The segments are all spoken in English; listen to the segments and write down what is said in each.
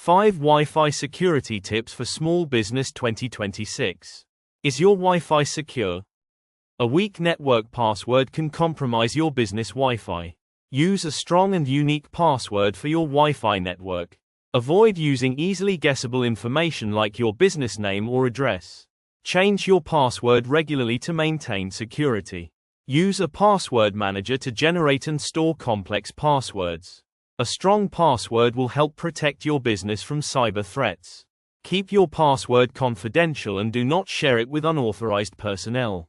5 Wi-Fi Security Tips for Small Business 2026. Is your Wi-Fi secure? A weak network password can compromise your business Wi-Fi. Use a strong and unique password for your Wi-Fi network. Avoid using easily guessable information like your business name or address. Change your password regularly to maintain security. Use a password manager to generate and store complex passwords. A strong password will help protect your business from cyber threats. Keep your password confidential and do not share it with unauthorized personnel.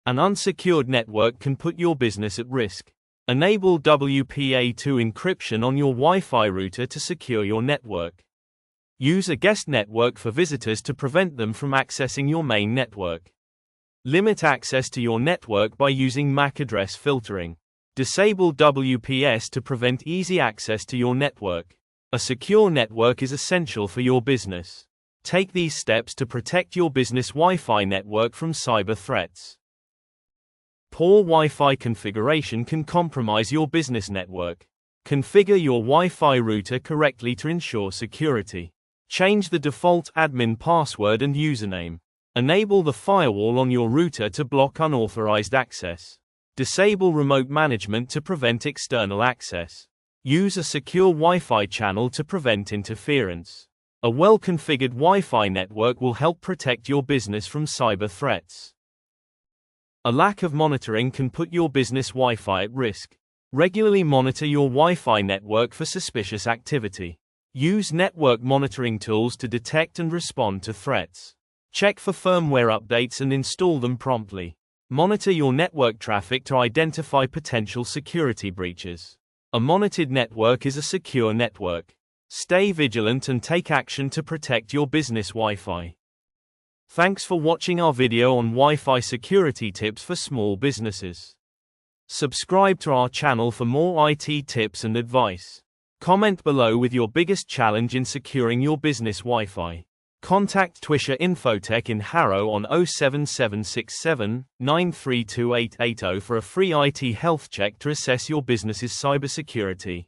An unsecured network can put your business at risk. Enable WPA2 encryption on your Wi-Fi router to secure your network. Use a guest network for visitors to prevent them from accessing your main network. Limit access to your network by using MAC address filtering. Disable WPS to prevent easy access to your network. A secure network is essential for your business. Take these steps to protect your business Wi-Fi network from cyber threats. Poor Wi-Fi configuration can compromise your business network. Configure your Wi-Fi router correctly to ensure security. Change the default admin password and username. Enable the firewall on your router to block unauthorized access. Disable remote management to prevent external access. Use a secure Wi-Fi channel to prevent interference. A well-configured Wi-Fi network will help protect your business from cyber threats. A lack of monitoring can put your business Wi-Fi at risk. Regularly monitor your Wi-Fi network for suspicious activity. Use network monitoring tools to detect and respond to threats. Check for firmware updates and install them promptly. Monitor your network traffic to identify potential security breaches. A monitored network is a secure network. Stay vigilant and take action to protect your business Wi-Fi. Thanks for watching our video on Wi-Fi security tips for small businesses. Subscribe to our channel for more IT tips and advice. Comment below with your biggest challenge in securing your business Wi-Fi. Contact Twisha Infotech in Harrow on 07767 932880 for a free IT health check to assess your business's cybersecurity.